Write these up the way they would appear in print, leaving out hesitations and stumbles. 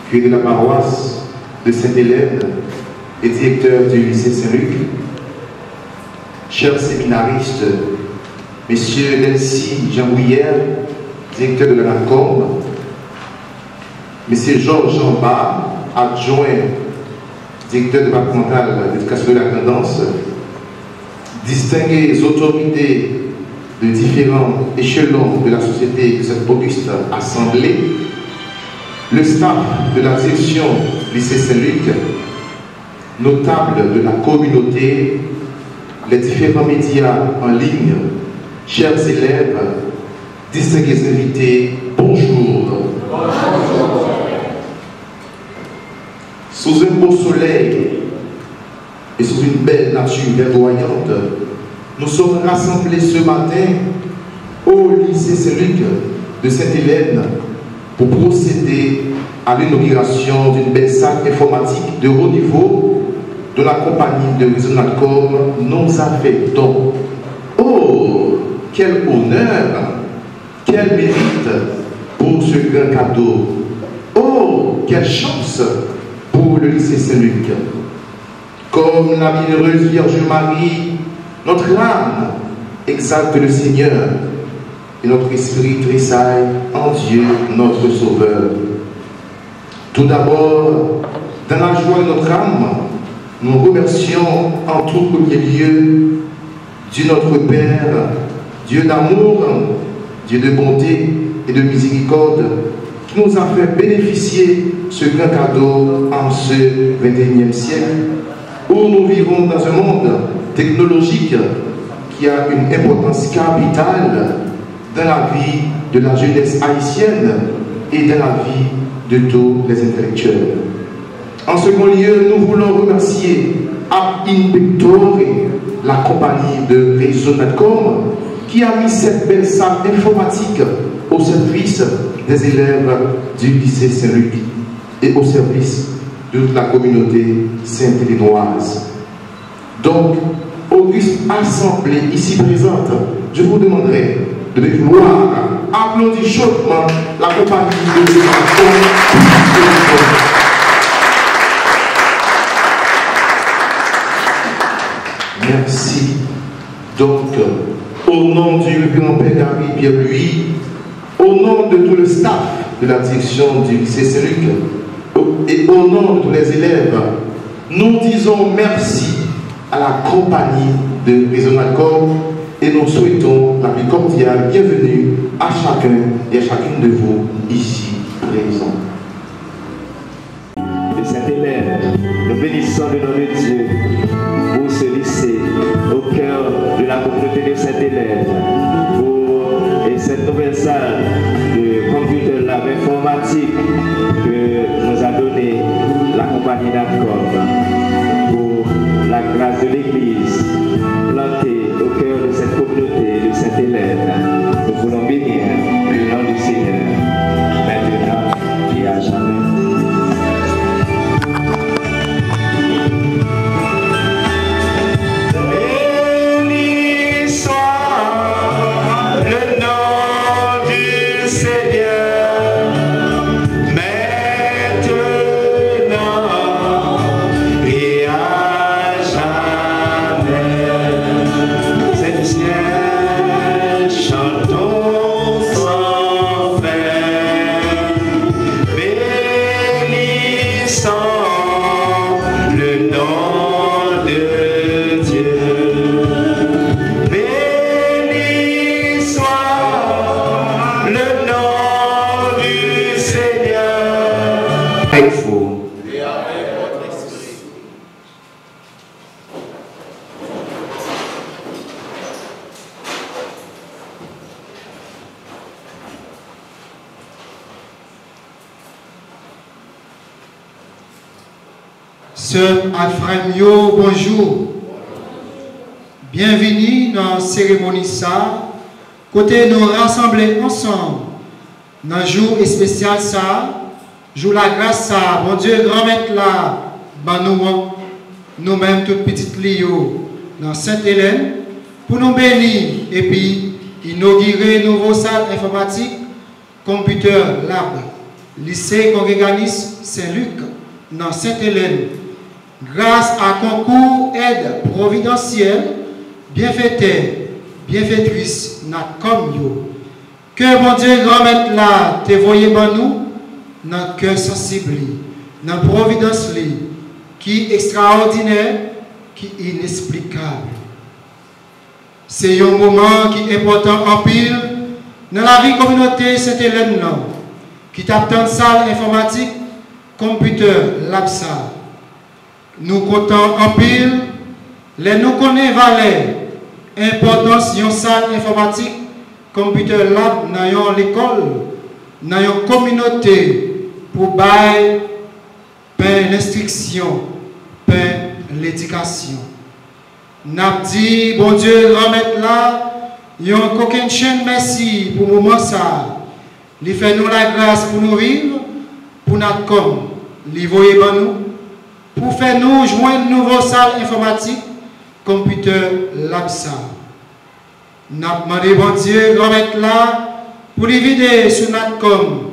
curé de la paroisse de Sainte-Hélène et directeur du lycée Saint-Luc, chers séminaristes, messieurs Delcy Jean-Bouillère, directeur de la NACOM, monsieur Georges Jambard, adjoint directeur départemental d'éducation de la tendance, distinguées autorités de différents échelons de la société de cette auguste assemblée, le staff de la direction lycée Saint-Luc, notables de la communauté, les différents médias en ligne, chers élèves, distingués invités, bonjour. Bonjour. Sous un beau soleil et sous une belle nature verdoyante, nous sommes rassemblés ce matin au lycée Saint-Luc de Sainte-Hélène pour procéder à l'inauguration d'une belle salle informatique de haut niveau dont la compagnie de Réseau NACOM nous a fait don. Oh, quel honneur, quel mérite pour ce grand cadeau. Oh, quelle chance pour le lycée Saint-Luc. Comme la bienheureuse Vierge Marie, notre âme exalte le Seigneur et notre esprit tressaille en Dieu, notre Sauveur. Tout d'abord, dans la joie de notre âme, nous remercions en tout premier lieu Dieu notre Père, Dieu d'amour, Dieu de bonté et de miséricorde, qui nous a fait bénéficier ce grand cadeau en ce 21e siècle, où nous vivons dans un monde technologique qui a une importance capitale dans la vie de la jeunesse haïtienne et dans la vie de tous les intellectuels. En second lieu, nous voulons remercier ab inspectore la compagnie de Réseau NACOM qui a mis cette belle salle informatique au service des élèves du lycée Saint-Luc et au service de toute la communauté saint-hélénoise. Donc, auguste assemblée ici présente, je vous demanderai de vouloir applaudir chaudement la compagnie de Réseau NACOM. Merci. Donc, au nom du grand-père Gary Pierre-Louis, au nom de tout le staff de la direction du lycée Saint-Luc et au nom de tous les élèves, nous disons merci à la compagnie de Réseau NACOM et nous souhaitons la plus cordiale bienvenue à chacun et à chacune de vous ici présents. De cette élève, nous bénissons le nom de Dieu pour ce lycée au cœur de la communauté de cet élève, pour cette nouvelle salle de computer lab informatique que nous a donné la compagnie NACOM, pour la grâce de l'Église plantée au cœur de cette communauté de cet élève. Nous voulons bénir le nom du Seigneur, maintenant et à jamais. Sœur Alframio, bonjour. Bienvenue dans la cérémonie ça, côté nous rassembler ensemble dans le jour spécial ça, jour la grâce ça, mon Dieu, grand maître là, ben nous-mêmes toutes petites Lio dans Sainte-Hélène, pour nous bénir et puis inaugurer une nouvelle salle informatique, computer lab. lycée Congréganiste Saint-Luc, dans Sainte-Hélène, grâce à concours aide providentielle, bienfaiteur, bienfaitrice, n'a comme yo. Que mon Dieu grand maître là, te voyez par nous, dans cœur sensible, dans providence qui est extraordinaire, qui est inexplicable. C'est un moment qui est important en pile dans la vie communauté Sainte-Hélène, qui tape dans salle informatique, computer, l'APSA. Nous comptons en pile, les nous connaissons valeur, importance d'une salle informatique, computer lab dans l'école, dans une communauté pour bailler l'instruction, l'éducation. N'a dit, bon Dieu, remettre là, il y a aucune chaîne merci pour le moment ça. Il fait nous la grâce pour nous vivre, pour notre com, il voyez nous, pour faire nous joindre une nouvelle salle informatique, computer l'APSA. N'a demandé, bon Dieu, remettre là, pour les vider sur notre com,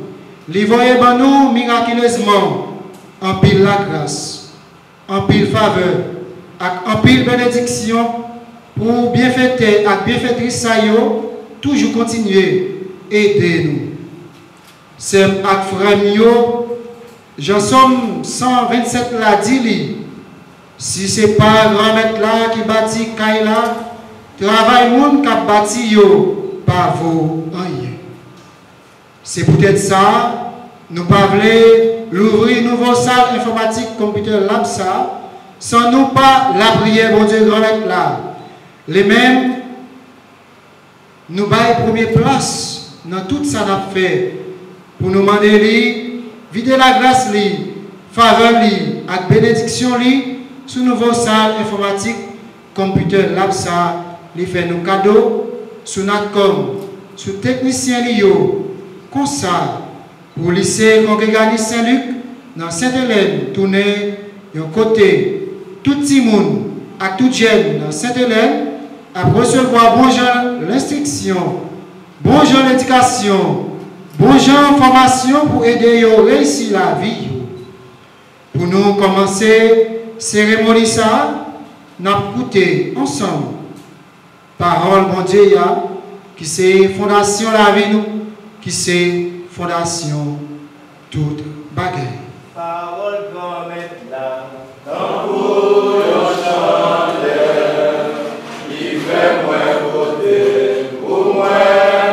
il voyez nous miraculeusement, en pile la grâce, en pile faveur, en pile bénédiction, pour bien fêter, avec bienfaitrice Sayo, toujours continuer, aider nous. C'est avec frère Mio, j'en somme 127 là, dit si ce n'est pas grand-maître là qui bâtit Kaila, travail moun qui bâti yo, pas vous rien. C'est peut-être ça, nous pas voulons l'ouvrir une nouvelle salle informatique, computer lab ça, sans nous pas la prière, bon Dieu, grand-maître là. Les mêmes, nous baillons première place dans tout ça qu'on a fait pour nous demander, vider la grâce, faveur, avec bénédiction, sous nouveau salle informatique, computer lab ça, les fait nos cadeaux, sous notre com, sous technicien comme ça, pour le lycée Congréganiste Saint-Luc, dans Sainte-Hélène, tourner d'un côté, tout le monde, à tout jeune dans Sainte-Hélène, à recevoir bonjour l'instruction, bonjour l'éducation, bonjour formation pour aider à réussir la vie. Pour nous commencer cérémonie ça, nous avons écouté ensemble parole bon Dieu qui c'est fondation la vie nous, qui c'est fondation toute bagaille. Parole grand-maître là, tambour yon chandelle, il fait moins beauté, pour moi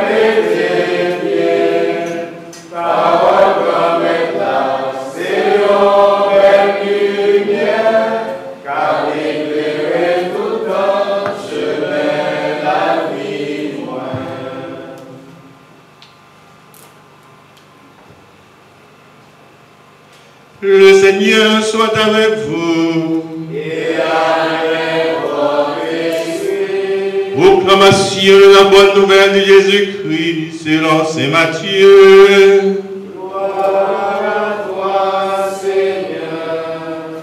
métier bien. Parole grand-maître là, c'est yon belle lumière, car éclairer tout le chemin la vie loin. Le Seigneur soit avec vous. Et avec votre esprit. Proclamation de la bonne nouvelle de Jésus-Christ selon Saint Matthieu. Gloire à toi, Seigneur.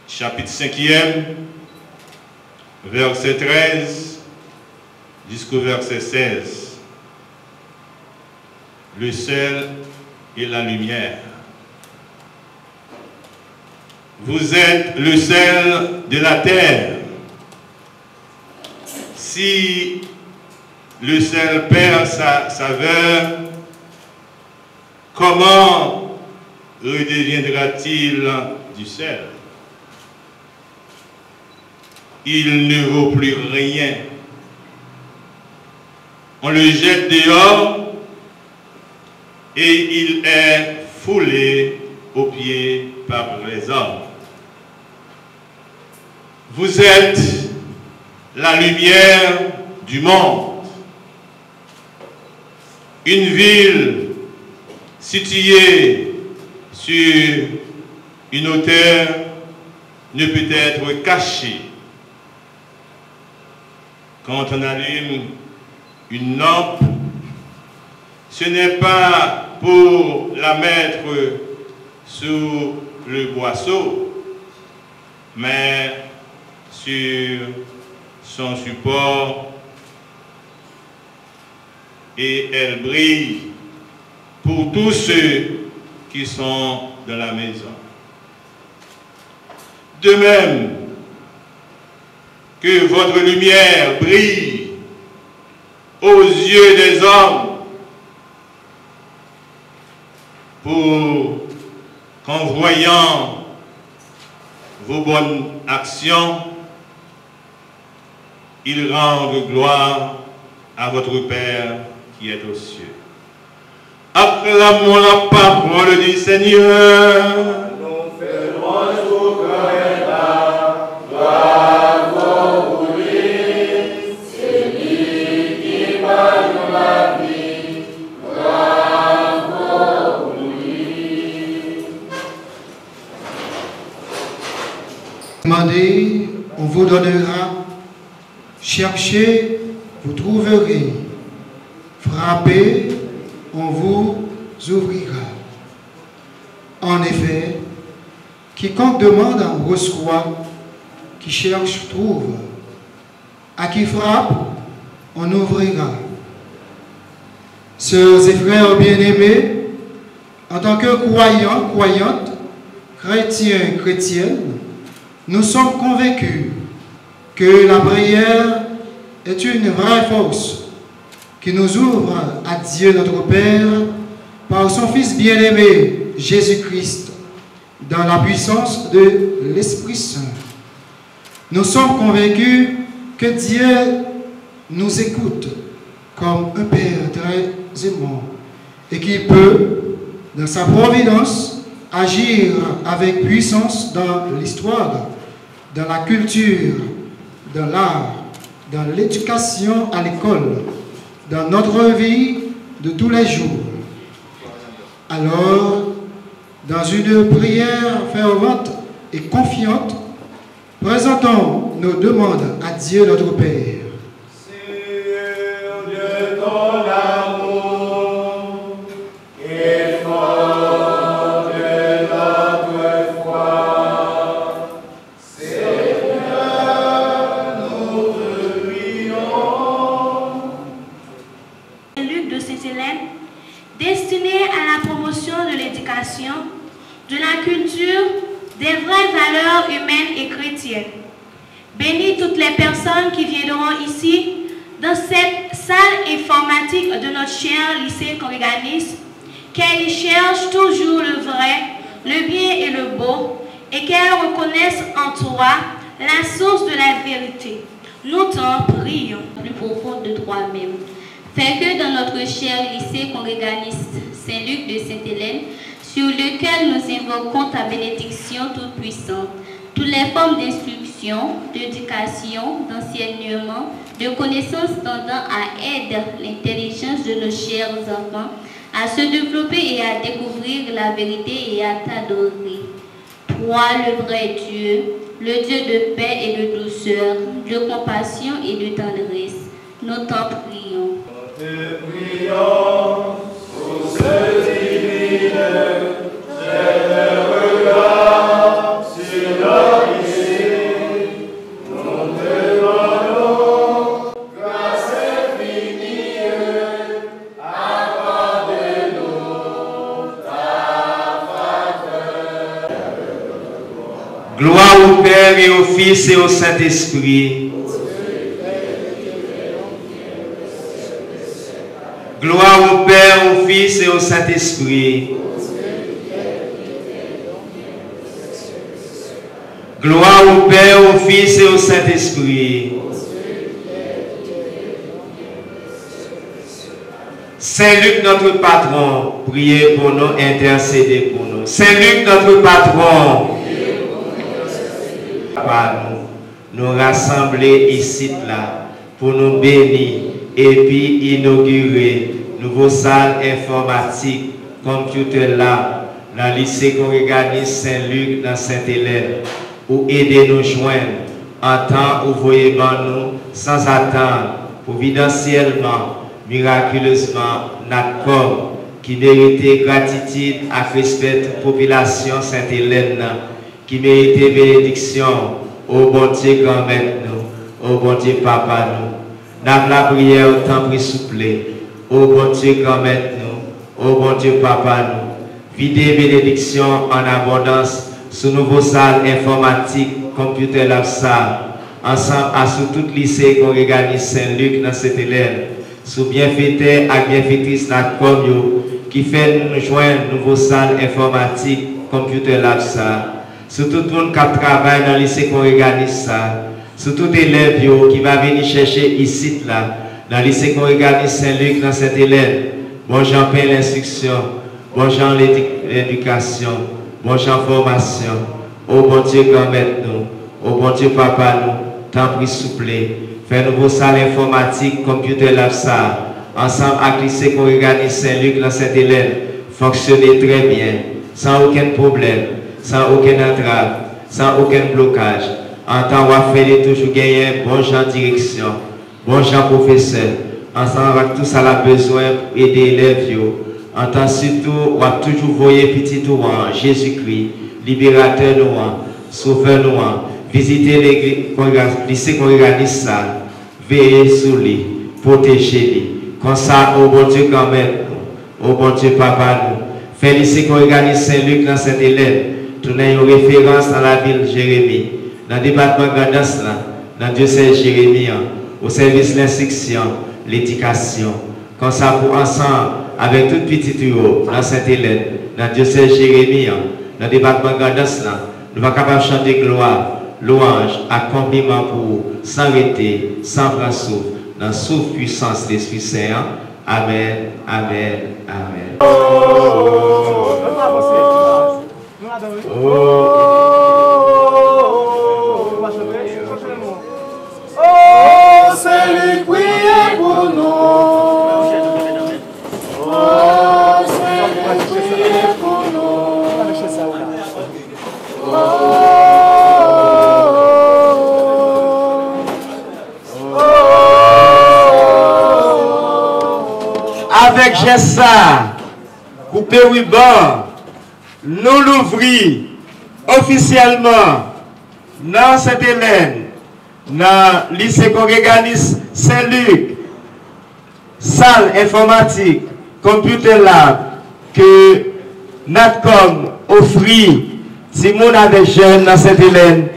Chapitre 5e, verset 13. Jusqu'au verset 16. Le sel et la lumière. Vous êtes le sel de la terre. Si le sel perd sa saveur, comment redeviendra-t-il du sel? Il ne vaut plus rien. On le jette dehors et il est foulé aux pieds par les hommes. Vous êtes la lumière du monde. Une ville située sur une hauteur ne peut être cachée. Quand on allume une lampe, ce n'est pas pour la mettre sous le boisseau, mais sur son support et elle brille pour tous ceux qui sont dans la maison. De même que votre lumière brille aux yeux des hommes pour qu'en voyant vos bonnes actions, ils rendent gloire à votre Père qui est aux cieux. Acclamons la parole du Seigneur. Nous faisons tout cœur, gloire pour lui, c'est lui qui donne la vie, gloire pour lui. Demandez, on vous donnera. Cherchez, vous trouverez. Frappez, on vous ouvrira. En effet, quiconque demande reçoit, qui cherche trouve, à qui frappe, on ouvrira. Sœurs et frères bien-aimés, en tant que croyants, croyantes, chrétiens, chrétiennes, nous sommes convaincus que la prière est une vraie force qui nous ouvre à Dieu notre Père par son Fils bien-aimé Jésus-Christ dans la puissance de l'Esprit Saint. Nous sommes convaincus que Dieu nous écoute comme un Père très aimant et qu'il peut, dans sa providence, agir avec puissance dans l'histoire, dans la culture, dans l'art, dans l'éducation à l'école, dans notre vie de tous les jours. Alors, dans une prière fervente et confiante, présentons nos demandes à Dieu notre Père. Seigneur de ton amour, et fort de notre foi, Seigneur, nous te prions. Luc de Sainte-Hélène, destiné à la promotion de l'éducation, de la culture, des vraies valeurs humaines et chrétiennes. Bénis toutes les personnes qui viendront ici, dans cette salle informatique de notre cher lycée Congréganiste, qu'elles y cherchent toujours le vrai, le bien et le beau, et qu'elles reconnaissent en toi la source de la vérité. Nous t'en prions. Plus profonde de toi-même. Fais que dans notre cher lycée Congréganiste Saint-Luc de Sainte-Hélène, sur lequel nous invoquons ta bénédiction toute puissante, toutes les formes d'instruction, d'éducation, d'enseignement, de connaissances tendant à aider l'intelligence de nos chers enfants à se développer et à découvrir la vérité et à t'adorer. Toi, le vrai Dieu, le Dieu de paix et de douceur, de compassion et de tendresse, nous t'en prions. Nous te prions pour ce divine, jette le regard sur nos lycées. Nous te demandons grâce infinie, accorde-nous ta faveur. Gloire au Père et au Fils et au Saint-Esprit. Gloire au Père, au Fils et au Saint-Esprit. Gloire au Père, au Fils et au Saint-Esprit. Saint Luc, notre patron, priez pour nous, intercédez pour nous. Saint Luc, notre patron, par nous rassembler ici là pour nous bénir et puis inaugurer nouveau salle informatique computer là dans le lycée Congréganiste Saint-Luc dans Sainte-Hélène pour aider nous joindre en temps où voyez nous sans attendre providentiellement miraculeusement notre corps qui méritait gratitude à respect population Sainte-Hélène qui méritait bénédiction au bon Dieu grand maître nous oh bon Dieu, papa nous. N'a la prière autant pris souple. Oh bon Dieu, grand-mère nous. Oh bon Dieu, papa nous. Videz bénédiction en abondance sous nouveau salle informatique, computer lab salle. Ensemble à sous tout lycée congréganiste Saint-Luc dans cette élève. Sous bienfaiteur et bienfaitrice NATCOM qui fait nous joindre nouveau salle informatique, computer lab salle. Sous tout le monde qui travaille dans le lycée congréganiste ça. Sous tout élève qui va venir chercher ici là, dans le lycée congréganiste Saint-Luc dans cette élève. Bon Jean Pain l'instruction, bon Jean l'éducation, bon Jean formation. Oh bon Dieu grand-mère nous, oh bon Dieu papa nous, tant pris souple. Fait nouveau salle informatique, computer lab ça. Ensemble avec le lycée congréganiste Saint-Luc dans cette élève. Fonctionner très bien, sans aucun problème, sans aucune entrave, sans aucun blocage. En temps où faire toujours gagner bon genre direction, bon genre professeur. Ensemble avec tout ça la besoin pour aider les élèves. En temps surtout, on a toujours voyé petit touan, Jésus-Christ, libérateur nous, sauveur nous. Visiter les lycées congréganistes, veiller sur lui, protéger lui. Comme ça, au bon Dieu quand même, au bon Dieu papa nous. Fait lycée congréganiste Saint-Luc dans cette élève. Tourner une référence dans la ville de Jérémie, dans le département Grandas, dans le diocèse Jérémie, au service de l'instruction, l'éducation. Comme ça, pour ensemble, avec toute petite dans cette élève, dans le diocèse Jérémie, dans le département Grandas, nous sommes capables de chanter gloire, louange, accomplissement pour vous, sans arrêter, sans prendre souffle, dans la souffle puissance de l'Esprit Saint. Amen, amen, amen. Oh, c'est lui qui est pour nous. Oh, c'est lui qui est pour nous. Avec Jessa, coupé ruban, nous l'ouvrir officiellement dans cette Hélène, dans le lycée congréganiste Saint-Luc, salle informatique, computer lab, que NATCOM offrit si mon avec jeunes dans cette Hélène,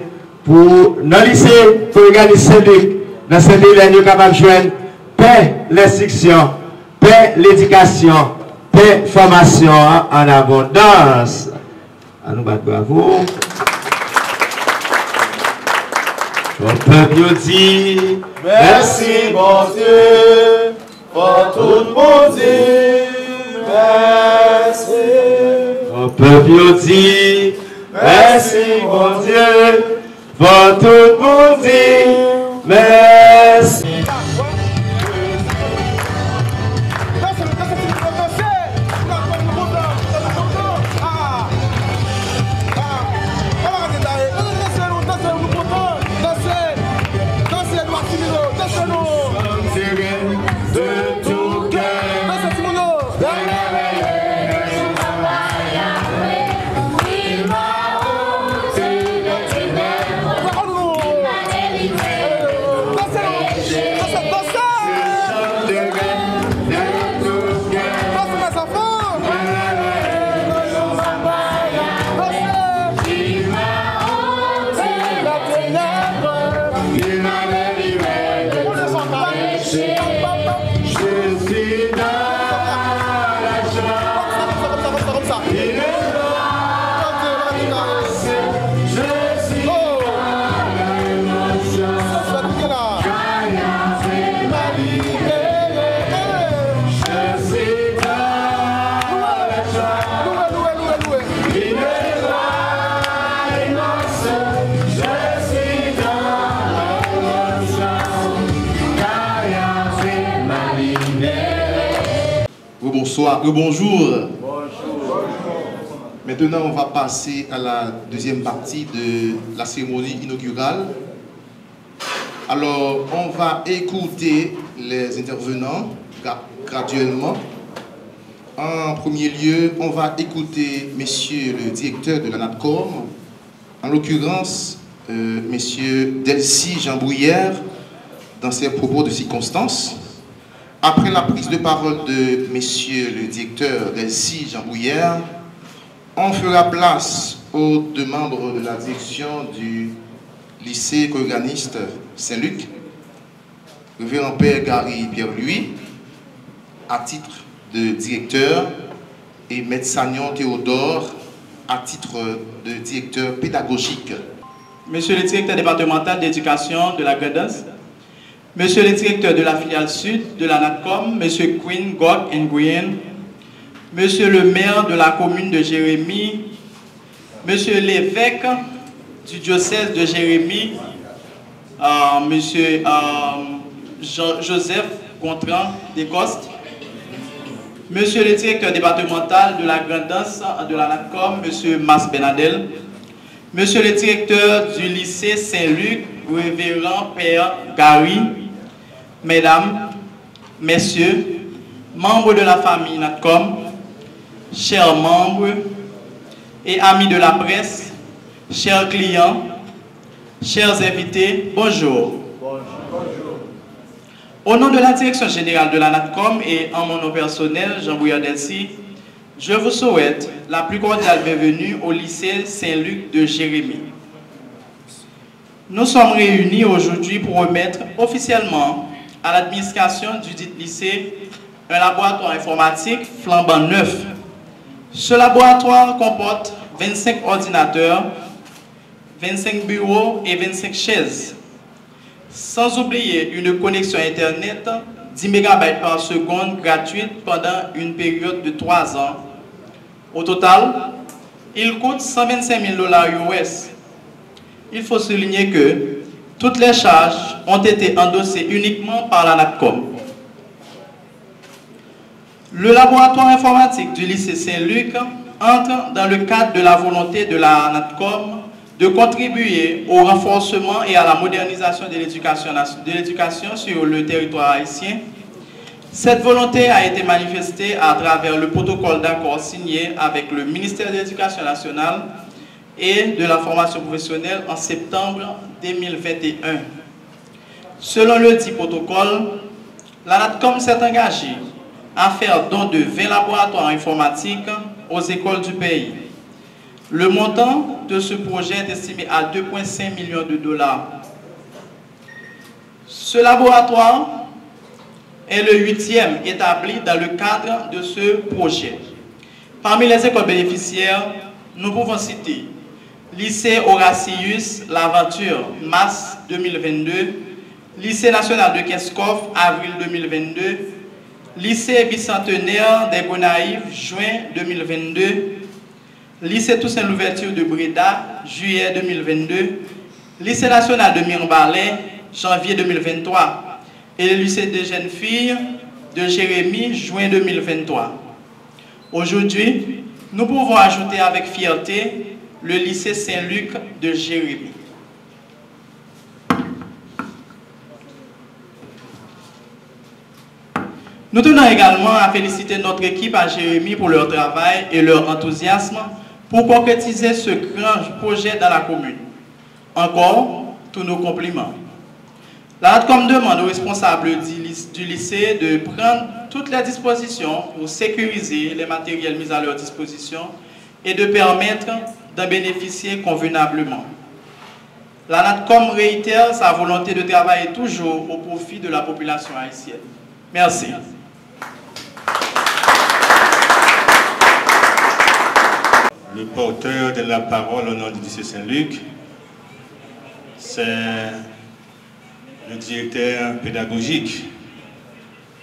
pour dans le lycée congréganiste Saint-Luc, dans cette Hélène, nous sommes capables de joindre paix l'instruction, paix l'éducation, paix formation en abondance. À nous battre bravo. On peut dire Merci, bon Dieu, pour tout bon Dieu. Merci. on peut dire merci, bon Dieu, pour tout bon Dieu. Merci. Bonsoir, bonjour. Maintenant, on va passer à la deuxième partie de la cérémonie inaugurale. Alors, on va écouter les intervenants graduellement. En premier lieu, on va écouter monsieur le directeur de la NATCOM, en l'occurrence, monsieur Delcy Jean Bruyère, dans ses propos de circonstance. Après la prise de parole de Monsieur le directeur d'Elsie, Jean Bouillère, on fera place aux deux membres de la direction du lycée choréganiste Saint-Luc, Révérend Père Gary Pierre-Louis, à titre de directeur, et Maître Sagnon Théodore, à titre de directeur pédagogique. Monsieur le directeur départemental d'éducation de la Guidance, Monsieur le directeur de la filiale sud de la NATCOM, Monsieur Quinn Gog Nguyen, Monsieur le maire de la commune de Jérémie, Monsieur l'évêque du diocèse de Jérémie, Monsieur Joseph Gontran Descostes, Monsieur le directeur départemental de la Guidance de la NATCOM, Monsieur Mas Benadel, Monsieur le directeur du lycée Saint-Luc, Révérend Père Gary, Mesdames, Messieurs, membres de la famille NATCOM, chers membres et amis de la presse, chers clients, chers invités, bonjour. Au nom de la direction générale de la NATCOM et en mon nom personnel, Jean Bouillère d'Elsie, je vous souhaite la plus cordiale bienvenue au lycée Saint-Luc de Jérémie. Nous sommes réunis aujourd'hui pour remettre officiellement à l'administration du dit lycée un laboratoire informatique flambant neuf. Ce laboratoire comporte 25 ordinateurs, 25 bureaux et 25 chaises, sans oublier une connexion Internet 10 MB par seconde gratuite pendant une période de 3 ans. Au total, il coûte 125 000 $ US. Il faut souligner que toutes les charges ont été endossées uniquement par la NATCOM. Le laboratoire informatique du lycée Saint-Luc entre dans le cadre de la volonté de la NATCOM de contribuer au renforcement et à la modernisation de l'éducation sur le territoire haïtien. Cette volonté a été manifestée à travers le protocole d'accord signé avec le ministère de l'Éducation nationale et de la formation professionnelle en septembre 2021. Selon le dit protocole, la NATCOM s'est engagée à faire don de 20 laboratoires informatiques aux écoles du pays. Le montant de ce projet est estimé à 2,5 millions de $. Ce laboratoire est le 8e établi dans le cadre de ce projet. Parmi les écoles bénéficiaires, nous pouvons citer Lycée Horatius L'Aventure, mars 2022, Lycée national de Kinskov, avril 2022, Lycée bicentenaire des Gonaïves, juin 2022, Lycée Toussaint Louverture de Breda, juillet 2022, Lycée national de Mirbalais, janvier 2023, et le lycée des jeunes filles de Jérémie, juin 2023. Aujourd'hui, nous pouvons ajouter avec fierté le lycée Saint-Luc de Jérémie. Nous tenons également à féliciter notre équipe à Jérémie pour leur travail et leur enthousiasme pour concrétiser ce grand projet dans la commune. Encore, tous nos compliments. La NATCOM demande aux responsables du lycée de prendre toutes les dispositions pour sécuriser les matériels mis à leur disposition et de permettre d'en bénéficier convenablement. La NATCOM réitère sa volonté de travailler toujours au profit de la population haïtienne. Merci. Le porteur de la parole au nom du lycée Saint-Luc, c'est le directeur pédagogique.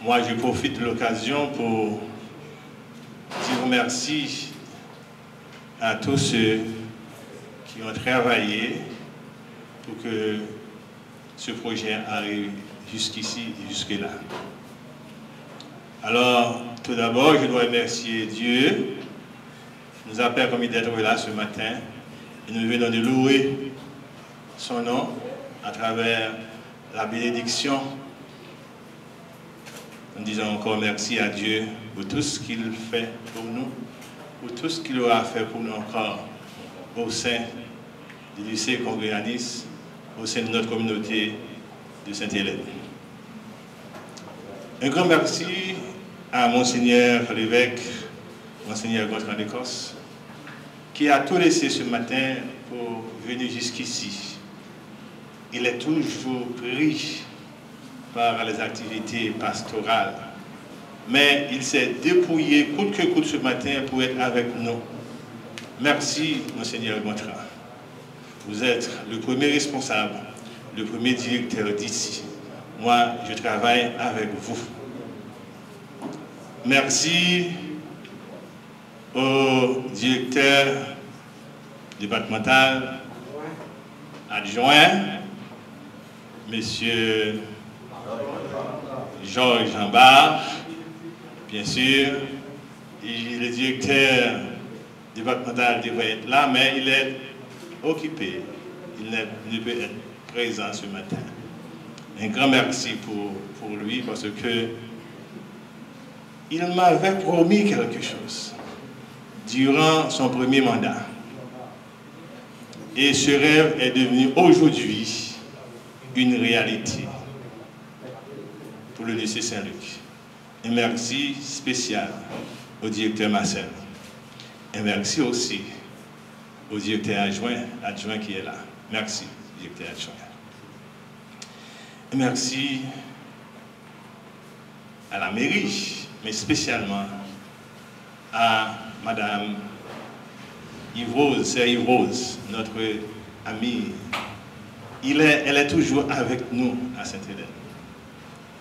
Moi, je profite de l'occasion pour dire merci à tous ceux qui ont travaillé pour que ce projet arrive jusqu'ici et jusque-là. Alors, tout d'abord, je dois remercier Dieu qui nous a permis d'être là ce matin et nous venons de louer son nom à travers la bénédiction. Nous disons encore merci à Dieu pour tout ce qu'il fait pour nous, pour tout ce qu'il aura fait pour nous encore au sein du lycée congréganiste, au sein de notre communauté de Sainte-Hélène. Un grand merci à Monseigneur l'évêque, Monseigneur Gontran d'Écosse, qui a tout laissé ce matin pour venir jusqu'ici. Il est toujours pris par les activités pastorales, mais il s'est dépouillé coûte que coûte ce matin pour être avec nous. Merci, Monseigneur Gontran. Vous êtes le premier responsable, le premier directeur d'ici. Moi, je travaille avec vous. Merci au directeur départemental adjoint, Monsieur Georges Jambard, bien sûr. Et le directeur départemental devrait être là, mais il est occupé. Il ne peut être présent ce matin. Un grand merci pour lui parce que il m'avait promis quelque chose durant son premier mandat. Et ce rêve est devenu aujourd'hui une réalité pour le lycée Saint-Luc. Un merci spécial au directeur Marcel. Et merci aussi au directeur adjoint qui est là. Merci, directeur adjoint. Et merci à la mairie, mais spécialement à Madame Yves-Rose, c'est Yves-Rose, notre amie. Elle est toujours avec nous à Sainte-Hélène.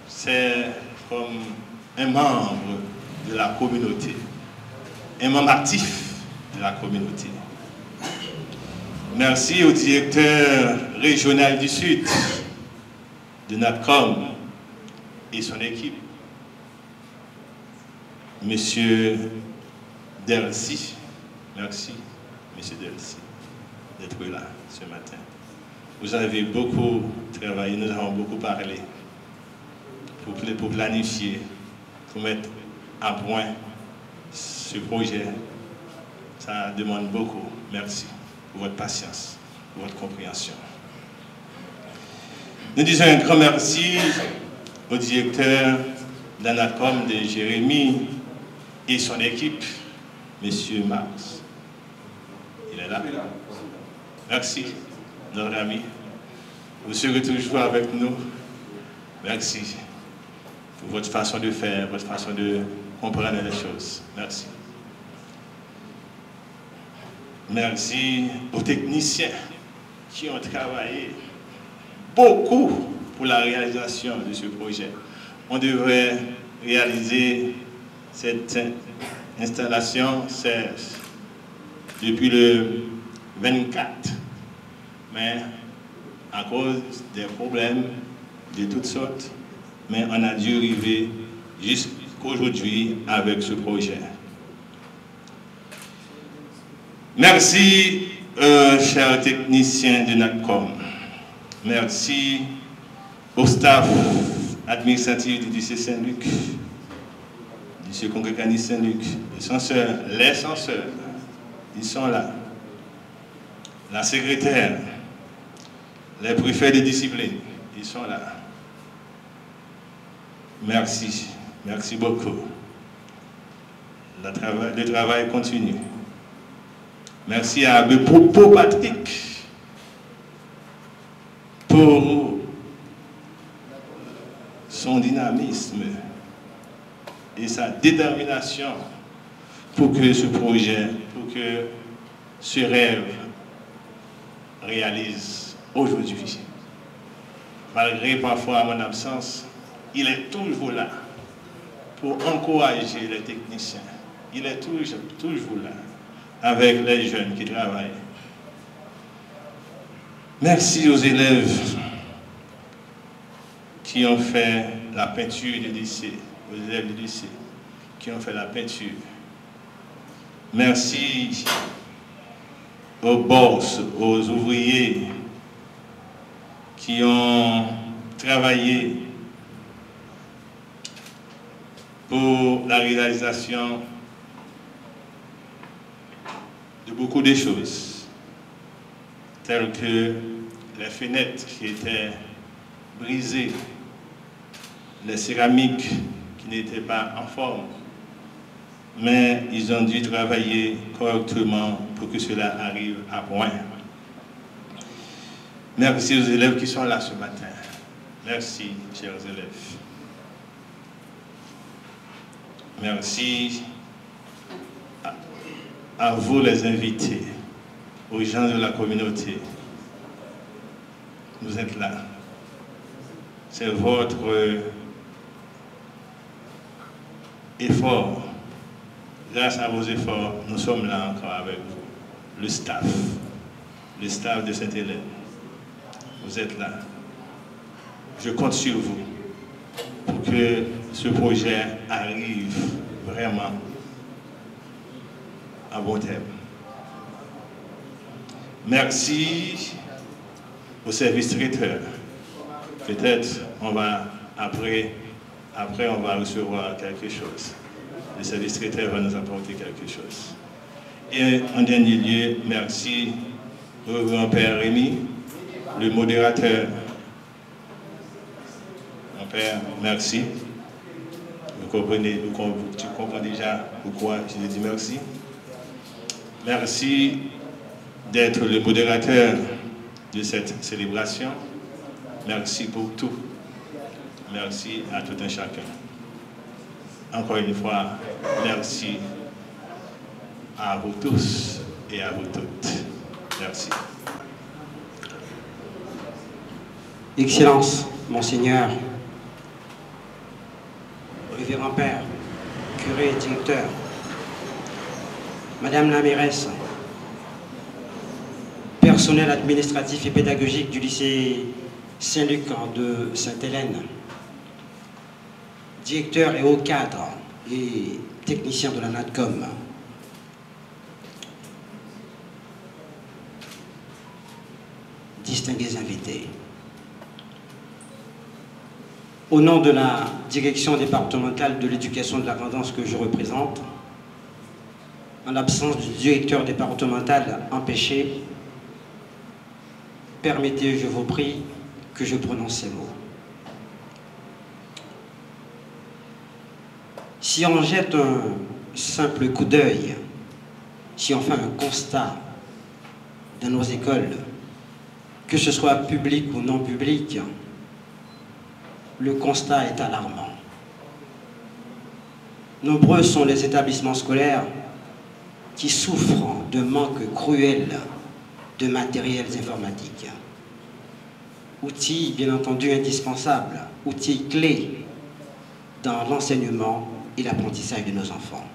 C'est comme un membre de la communauté, un membre actif de la communauté. Merci au directeur régional du Sud de NATCOM et son équipe, Monsieur Delcy. Merci, Monsieur Delcy, d'être là ce matin. Vous avez beaucoup travaillé, nous avons beaucoup parlé pour planifier, pour mettre à point ce projet. Ça demande beaucoup. Merci pour votre patience, pour votre compréhension. Nous disons un grand merci au directeur d'Anacom de Jérémie et son équipe, M. Marx. Il est là. Merci, notre ami. Vous serez toujours avec nous. Merci pour votre façon de faire, votre façon de comprendre les choses. Merci. Merci aux techniciens qui ont travaillé beaucoup pour la réalisation de ce projet. On devrait réaliser cette installation depuis le 24, mais à cause des problèmes de toutes sortes, mais on a dû arriver jusqu'aujourd'hui avec ce projet. Merci, chers techniciens de NATCOM. Merci au staff administratif du lycée Saint-Luc, du lycée congréganiste Saint-Luc, les censeurs, ils sont là. La secrétaire, les préfets de discipline, ils sont là. Merci, merci beaucoup. Le travail continue. Merci à Abbé Popo Patrick pour son dynamisme et sa détermination pour que ce projet, pour que ce rêve réalise aujourd'hui. Malgré parfois mon absence, il est toujours là pour encourager les techniciens. Il est toujours là avec les jeunes qui travaillent. Merci aux élèves qui ont fait la peinture du lycée, aux élèves du lycée qui ont fait la peinture. Merci aux boss, aux ouvriers qui ont travaillé pour la réalisation de beaucoup de choses, telles que les fenêtres qui étaient brisées les céramiques qui n'étaient pas en forme. Mais ils ont dû travailler correctement pour que cela arrive à point. Merci aux élèves qui sont là ce matin. Merci, chers élèves. Merci à vous les invités, aux gens de la communauté. Vous êtes là. C'est votre effort. Grâce à vos efforts, nous sommes là encore avec vous. Le staff de Sainte-Hélène. Vous êtes là. Je compte sur vous pour que ce projet arrive vraiment à bon terme. Merci au service traiteur. Peut-être après on va recevoir quelque chose. Le service traiteur va nous apporter quelque chose. Et en dernier lieu, merci au grand-père Rémi, le modérateur. Mon père, merci. Tu comprends déjà pourquoi je dis merci. Merci d'être le modérateur de cette célébration. Merci pour tout. Merci à tout un chacun. Encore une fois, merci à vous tous et à vous toutes. Merci. Excellence, Monseigneur, Révérend Père, curé et directeur, Madame la mairesse, personnel administratif et pédagogique du lycée Saint-Luc de Sainte-Hélène, directeur et haut cadre et technicien de la NATCOM, distingués invités. Au nom de la direction départementale de l'éducation de la Grandance que je représente, en l'absence du directeur départemental empêché, permettez, je vous prie, que je prononce ces mots. Si on jette un simple coup d'œil, si on fait un constat dans nos écoles, que ce soit public ou non public, le constat est alarmant. Nombreux sont les établissements scolaires qui souffrent de manque cruel de matériels informatiques. Outils, bien entendu, indispensables, outils clés dans l'enseignement et l'apprentissage de nos enfants.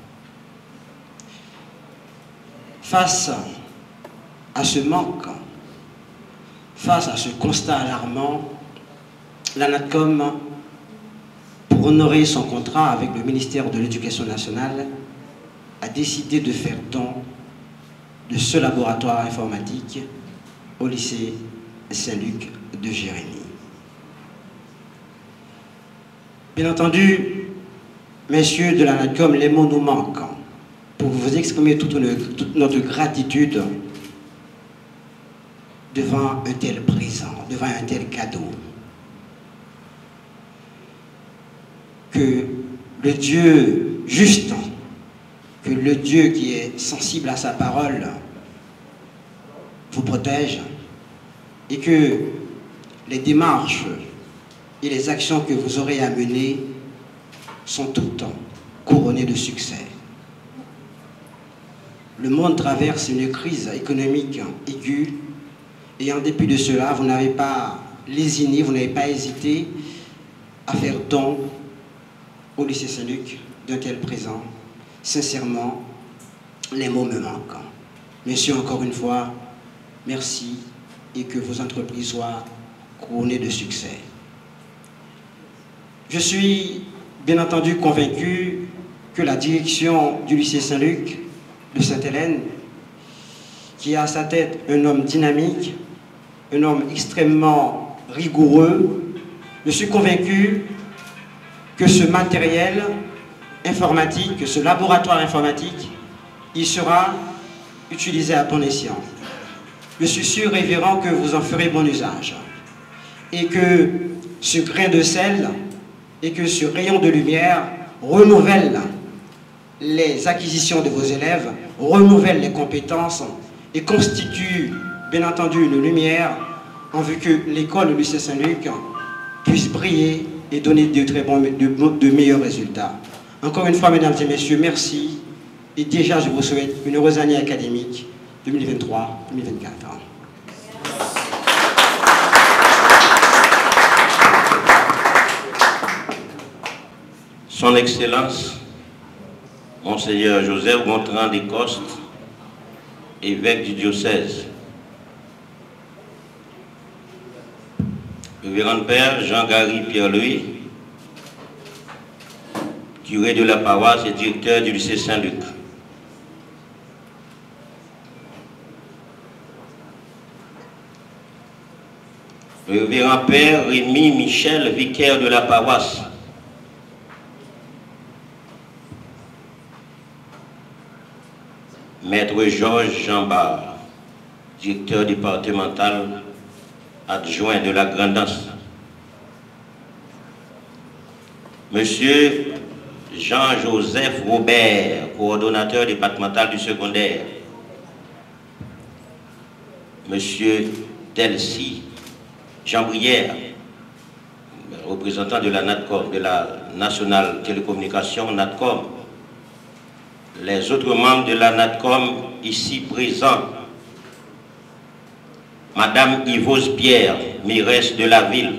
Face à ce manque, face à ce constat alarmant, la NATCOM, pour honorer son contrat avec le ministère de l'Éducation nationale, a décidé de faire don de ce laboratoire informatique au lycée Saint-Luc de Jérémie. Bien entendu, messieurs de la NATCOM, les mots nous manquent pour vous exprimer toute notre gratitude devant un tel présent, devant un tel cadeau. Que le Dieu juste, que le Dieu qui est sensible à sa parole vous protège et que les démarches et les actions que vous aurez à mener sont toutes couronnées de succès. Le monde traverse une crise économique aiguë et en dépit de cela, vous n'avez pas lésiné, vous n'avez pas hésité à faire don au lycée Saint-Luc d'un tel présent. Sincèrement, les mots me manquent. Messieurs, encore une fois, merci et que vos entreprises soient couronnées de succès. Je suis bien entendu convaincu que la direction du lycée Saint-Luc de Sainte-Hélène, qui a à sa tête un homme dynamique, un homme extrêmement rigoureux, je suis convaincu que ce matériel informatique, que ce laboratoire informatique, il sera utilisé à bon escient. Je suis sûr, révérend, que vous en ferez bon usage et que ce grain de sel et que ce rayon de lumière renouvelle les acquisitions de vos élèves, renouvelle les compétences et constitue bien entendu une lumière en vue que l'école du lycée Saint-Luc puisse briller et donner de meilleurs résultats. Encore une fois, mesdames et messieurs, merci. Et déjà, je vous souhaite une heureuse année académique 2023-2024. Son Excellence, Monseigneur Joseph Gontran d'Écosse, évêque du diocèse. Révérend Père Jean-Gary Pierre-Louis, curé de la paroisse et directeur du lycée Saint-Luc. Révérend Père Rémi Michel, vicaire de la paroisse. Maître Georges Jambard, directeur départemental adjoint de la Grand'Anse. Monsieur Jean-Joseph Robert, coordonnateur départemental du secondaire. Monsieur Delcy Jean-Brière, représentant de la NATCOM, de la Nationale Télécommunication NATCOM. Les autres membres de la NATCOM ici présents. Madame Yvose Pierre, mairesse de la ville.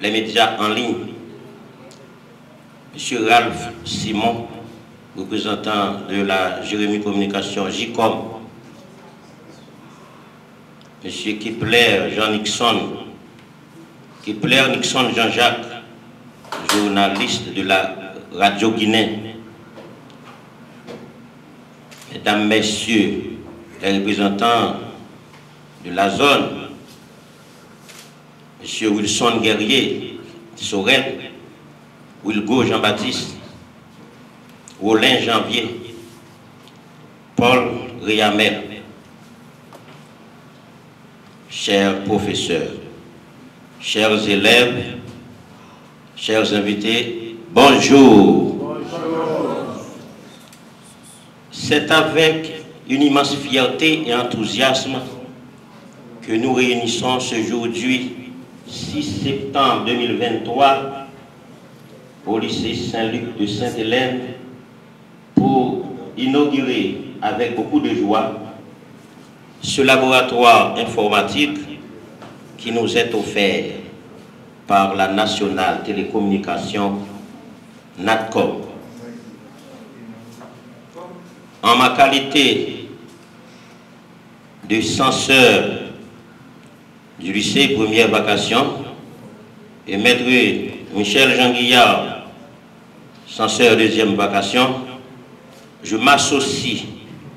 Les médias en ligne. Monsieur Ralph Simon, représentant de la Jérémie Communication JCOM. Monsieur Kipler Nixon Jean-Jacques, journaliste de la Radio Guinée. Mesdames, Messieurs, les représentants de la zone, Monsieur Wilson Guerrier, Sorel, Wilgo Jean-Baptiste, Rollin Janvier, Paul Riamel, chers professeurs, chers élèves, chers invités, bonjour. Bonjour. C'est avec une immense fierté et enthousiasme que nous réunissons aujourd'hui, 6 septembre 2023, au lycée Saint-Luc de Sainte-Hélène, pour inaugurer avec beaucoup de joie ce laboratoire informatique qui nous est offert par la Nationale Télécommunication NATCOM. En ma qualité de censeur du lycée première vacation et maître Michel Jean Guillard, censeur deuxième vacation, je m'associe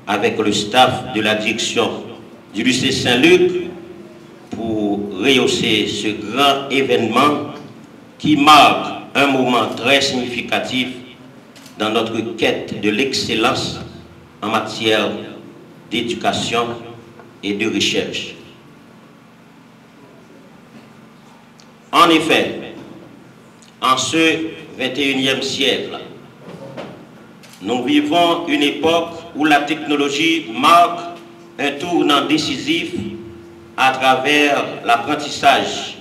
avec le staff de la direction du lycée Saint-Luc pour rehausser ce grand événement qui marque un moment très significatif dans notre quête de l'excellence en matière d'éducation et de recherche. En effet, en ce 21e siècle, nous vivons une époque où la technologie marque un tournant décisif à travers l'apprentissage.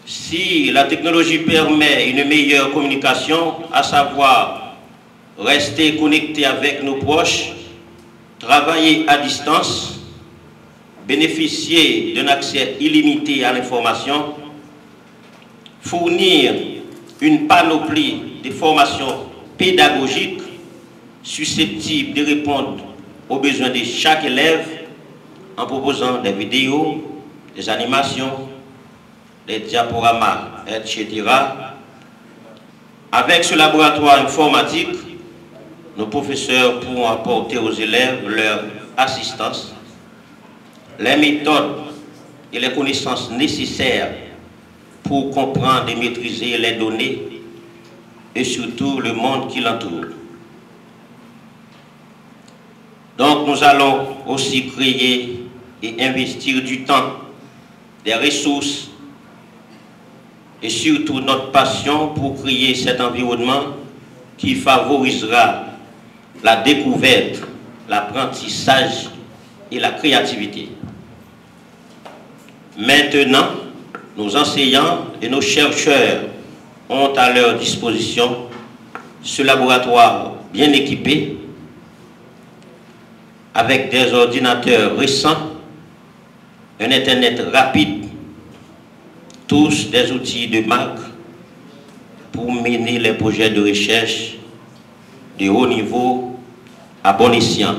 Si la technologie permet une meilleure communication, à savoir rester connecté avec nos proches, travailler à distance, bénéficier d'un accès illimité à l'information, fournir une panoplie de formations pédagogiques susceptibles de répondre aux besoins de chaque élève en proposant des vidéos, des animations, des diaporamas, etc. Avec ce laboratoire informatique, nos professeurs pourront apporter aux élèves leur assistance, les méthodes et les connaissances nécessaires pour comprendre et maîtriser les données et surtout le monde qui l'entoure. Donc nous allons aussi créer et investir du temps des ressources et surtout notre passion pour créer cet environnement qui favorisera la découverte, l'apprentissage et la créativité. Maintenant, nos enseignants et nos chercheurs ont à leur disposition ce laboratoire bien équipé avec des ordinateurs récents, un Internet rapide, tous des outils de marque pour mener les projets de recherche de haut niveau à bon escient.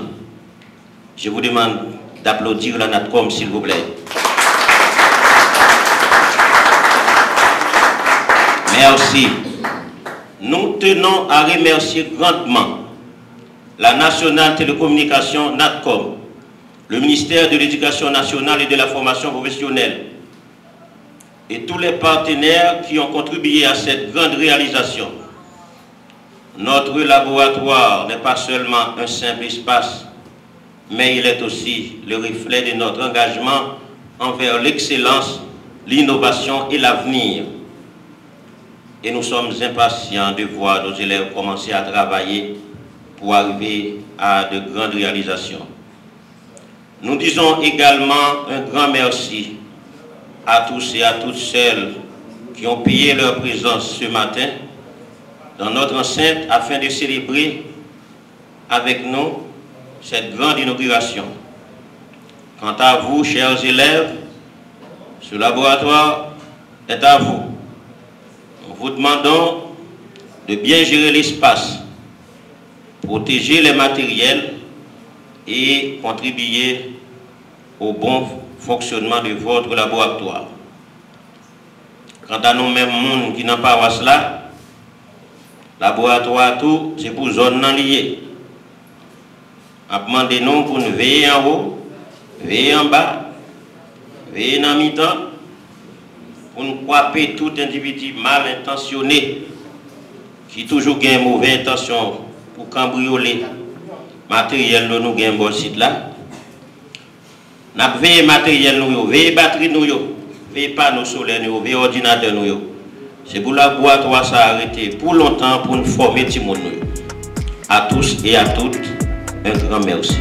Je vous demande d'applaudir la NATCOM, s'il vous plaît. Merci. Nous tenons à remercier grandement la Nationale Télécommunication NATCOM, le ministère de l'Éducation nationale et de la formation professionnelle et tous les partenaires qui ont contribué à cette grande réalisation. Notre laboratoire n'est pas seulement un simple espace, mais il est aussi le reflet de notre engagement envers l'excellence, l'innovation et l'avenir. Et nous sommes impatients de voir nos élèves commencer à travailler pour arriver à de grandes réalisations. Nous disons également un grand merci à tous et à toutes celles qui ont payé leur présence ce matin dans notre enceinte afin de célébrer avec nous cette grande inauguration. Quant à vous, chers élèves, ce laboratoire est à vous. Nous vous demandons de bien gérer l'espace, protéger les matériels et contribuer au bon fonctionnement de votre laboratoire. Quant à nous-mêmes, monde qui n'ont pas cela, laboratoire tout, c'est pour zone non liée. Demandez-nous pour nous veiller en haut, veiller en bas, veiller dans mi-temps, pour nous couper tout individu mal intentionné qui toujours a une mauvaise intention pour cambrioler matériel de nous gain bon site là. N'a veillé matériel nous, veillé batterie nous, veillé panneaux solaires nous, veillé ordinateur nous. C'est pour la laboratoire ça arrêté pour longtemps pour nous former tout le monde. À tous et à toutes, un grand merci.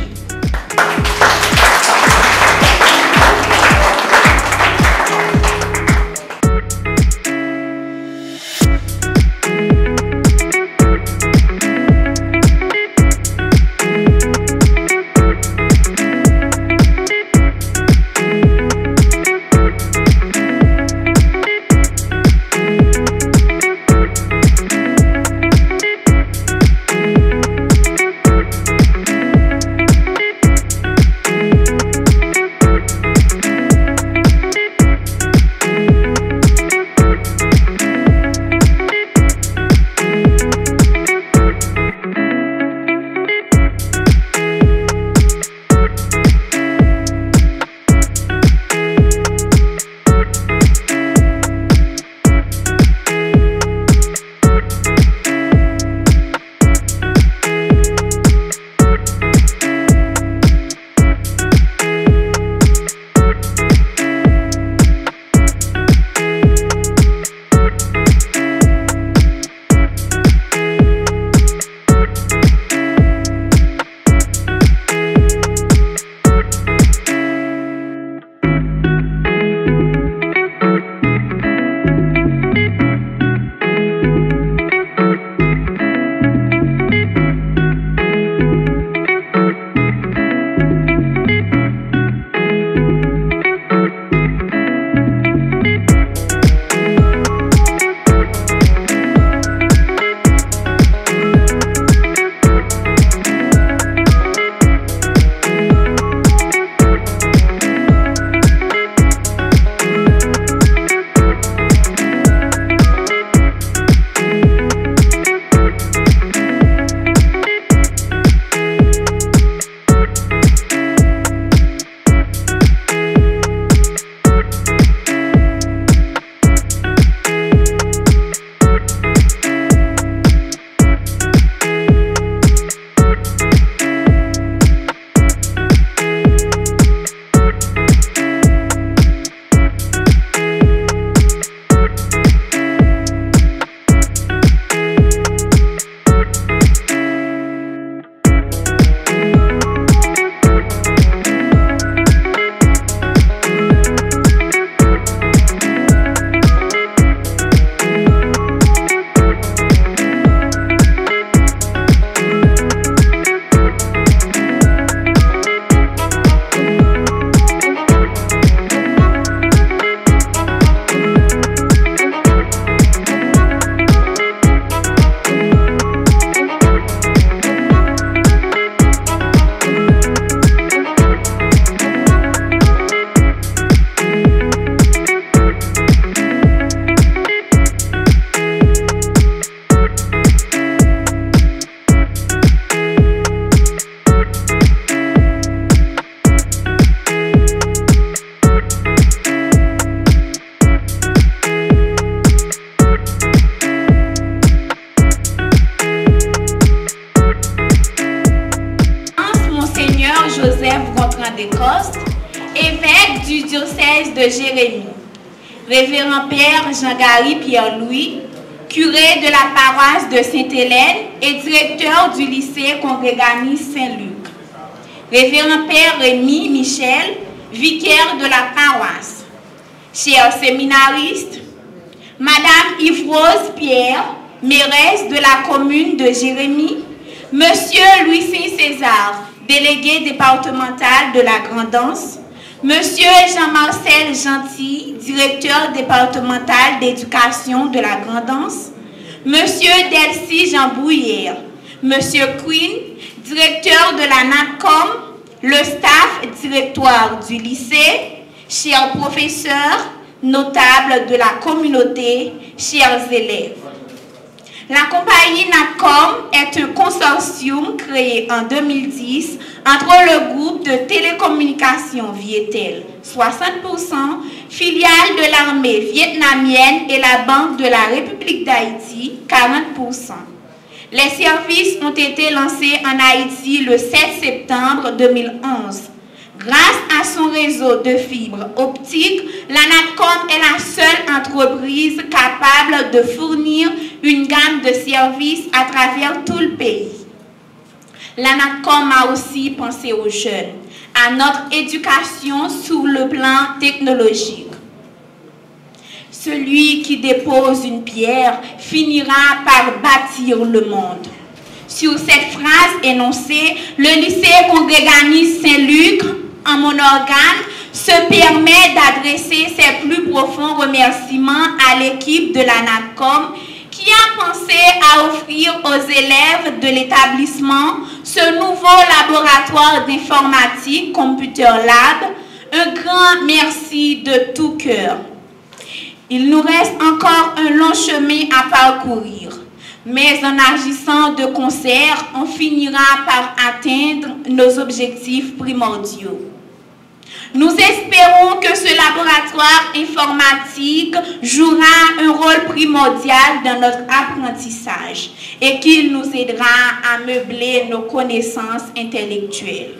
de Jérémie. Révérend Père Jean-Gary Pierre-Louis, curé de la paroisse de Sainte-Hélène et directeur du lycée Congréganiste Saint-Luc. Révérend Père Rémi Michel, vicaire de la paroisse. Chers séminaristes, Madame Yves-Rose Pierre, mairesse de la commune de Jérémie, Monsieur Louis César, délégué départemental de la Grand'Anse, Monsieur Jean-Marcel Gentil, directeur départemental d'éducation de la Grand'Anse, Monsieur Delcy Jean Brouillère, Monsieur Quinn, directeur de la NATCOM, le staff directoire du lycée, chers professeurs, notables de la communauté, chers élèves. La compagnie NATCOM est un consortium créé en 2010 entre le groupe de télécommunications Vietel, 60%, filiale de l'armée vietnamienne et la Banque de la République d'Haïti, 40%. Les services ont été lancés en Haïti le 7 septembre 2011. Grâce à son réseau de fibres optiques, la NATCOM est la seule entreprise capable de fournir une gamme de services à travers tout le pays. La NATCOM a aussi pensé aux jeunes, à notre éducation sur le plan technologique. Celui qui dépose une pierre finira par bâtir le monde. Sur cette phrase énoncée, le lycée Congréganiste Saint-Luc, en mon organe, se permet d'adresser ses plus profonds remerciements à l'équipe de la NATCOM qui a pensé à offrir aux élèves de l'établissement ce nouveau laboratoire d'informatique Computer Lab. Un grand merci de tout cœur. Il nous reste encore un long chemin à parcourir, mais en agissant de concert, on finira par atteindre nos objectifs primordiaux. Nous espérons que ce laboratoire informatique jouera un rôle primordial dans notre apprentissage et qu'il nous aidera à meubler nos connaissances intellectuelles.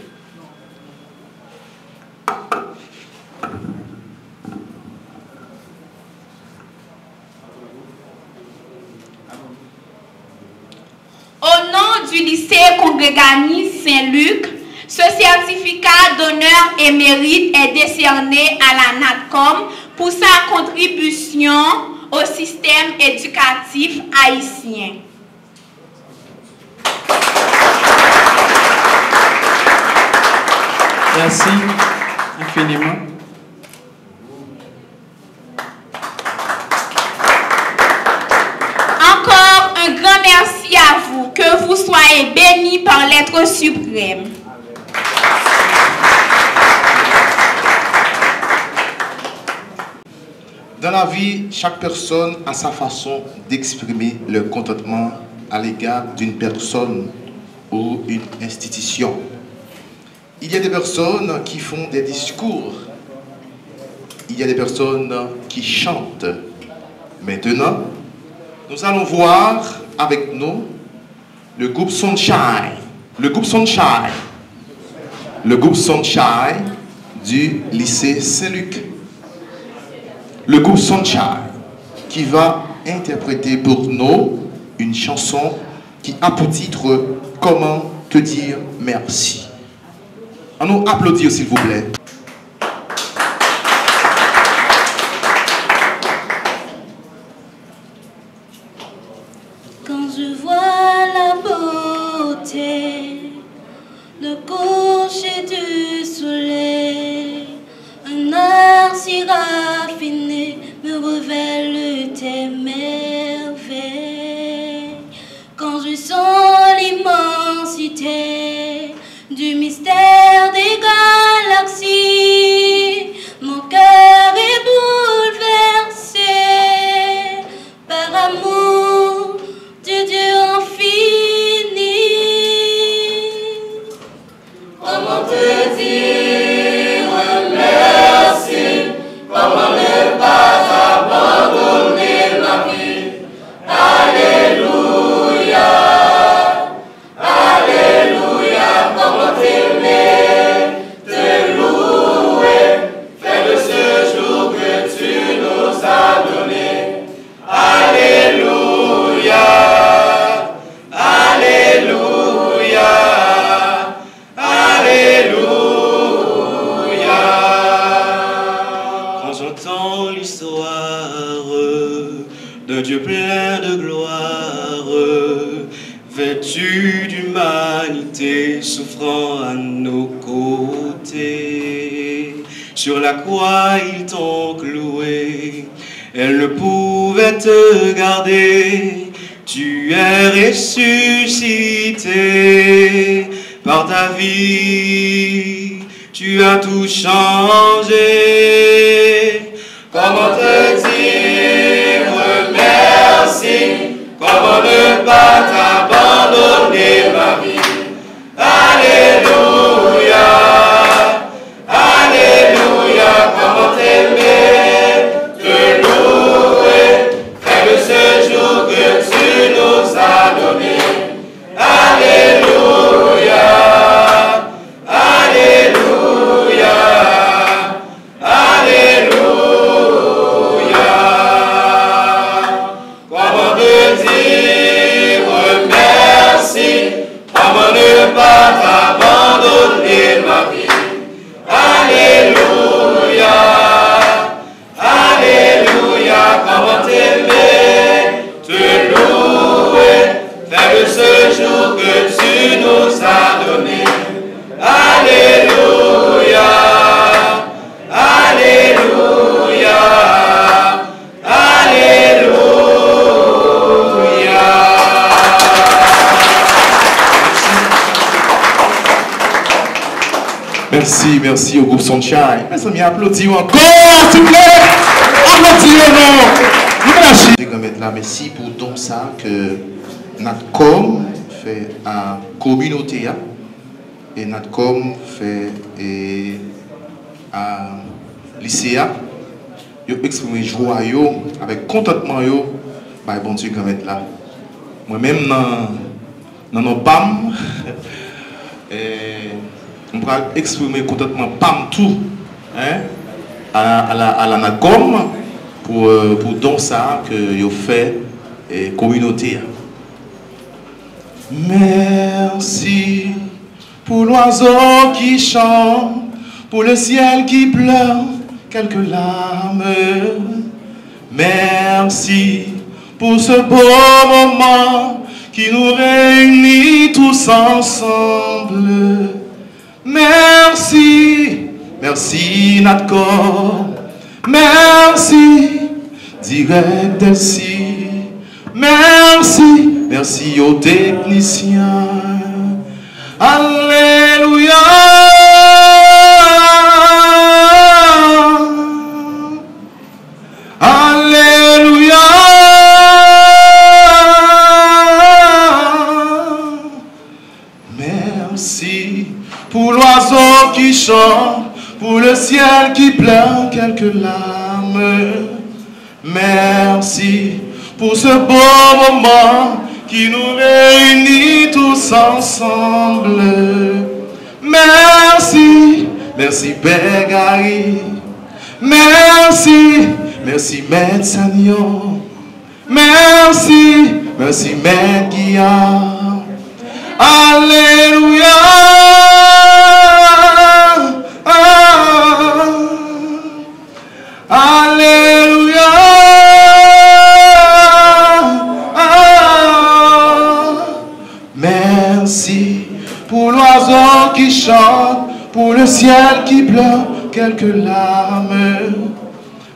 Au nom du lycée Congréganiste Saint-Luc, ce certificat d'honneur et mérite est décerné à la NATCOM pour sa contribution au système éducatif haïtien. Merci infiniment. Encore un grand merci à vous. Que vous soyez bénis par l'être suprême. Dans la vie, chaque personne a sa façon d'exprimer le contentement à l'égard d'une personne ou une institution. Il y a des personnes qui font des discours. Il y a des personnes qui chantent. Maintenant, nous allons voir avec nous le groupe Sunshine. Le groupe Sunshine. Le groupe Sunshine du lycée Saint-Luc. Le groupe Sunshine qui va interpréter pour nous une chanson qui a pour titre « Comment te dire merci ». On nous applaudit s'il vous plaît. Quand je vois la beauté, le coucher du soleil, un art si raffiné me révèle tes merveilles. Quand je sens l'immensité du mystère des galaxies, l'histoire d'un Dieu plein de gloire, vêtu d'humanité, souffrant à nos côtés. Sur la croix, ils t'ont cloué, elle ne pouvait te garder. Tu es ressuscité par ta vie, tu as tout changé. Comment te dire merci? Comment ne pas t'abandonner ma vie? Alléluia, Alléluia, comment t'aimer, te louer, faire de ce jour que tu nous as donné. Alléluia, Alléluia, Alléluia. Comment te dire merci? Comment ne pas t'abandonner ma vie? Alléluia, Alléluia. Comment t'aimer, te louer, faire de ce jour que tu nous as donné. Alléluia, Alléluia, Alléluia. Merci, merci au groupe Sunshine. Mes amis, applaudissez encore, s'il vous plaît. Applaudissez-nous. Merci pour tout ça que notre com fait à communauté et notre com fait à lycéa. Yo exprimer joie yo avec contentement yo, bah bon Dieu comme être là. Moi-même dans nos PAM on va exprimer contentement PAM tout hein à la NACOM pour don ça que yo fait et communauté. Merci pour l'oiseau qui chante, pour le ciel qui pleure quelques larmes. Merci pour ce beau moment qui nous réunit tous ensemble. Merci, merci notre corps. Merci, direct d'ici. Merci, merci aux techniciens. Alléluia. Alléluia. Merci pour l'oiseau qui chante, pour le ciel qui pleure quelques larmes. Merci pour ce beau moment qui nous réunit tous ensemble. Merci, merci Père Gary. Merci, merci Maître Sagnon. Merci, merci Maître Guillaume. Alléluia. Alléluia. Merci pour l'oiseau qui chante, pour le ciel qui pleure quelques larmes.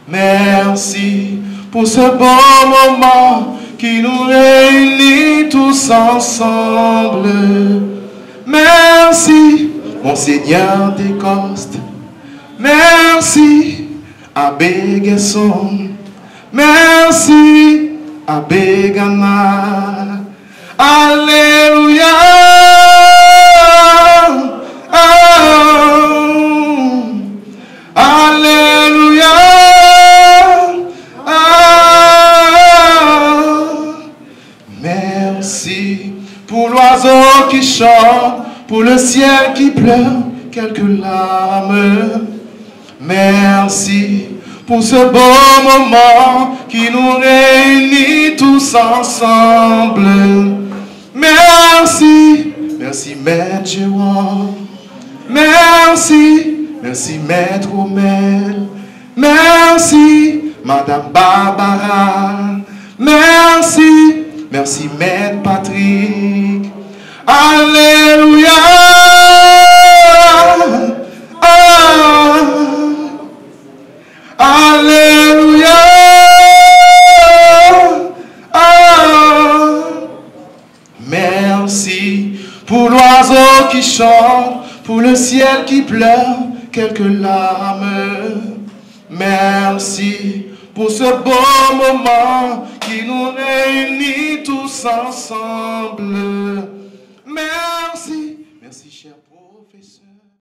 Merci pour ce beau moment qui nous réunit tous ensemble. Merci, mon Seigneur d'Écosse. Merci, Abbé Guesson. Merci, Abbé Gana. Alléluia. Alléluia. Merci pour l'oiseau qui chante, pour le ciel qui pleure quelques larmes. Merci pour ce beau moment qui nous réunit tous ensemble. Merci, merci Maître Jérôme. Merci, merci Maître Romel. Merci Madame Barbara. Merci, merci Maître Patrick. Alléluia. Ah, alléluia. Ah, merci pour l'oiseau qui chante, pour le ciel qui pleure quelques larmes. Merci pour ce beau moment qui nous réunit tous ensemble. Merci.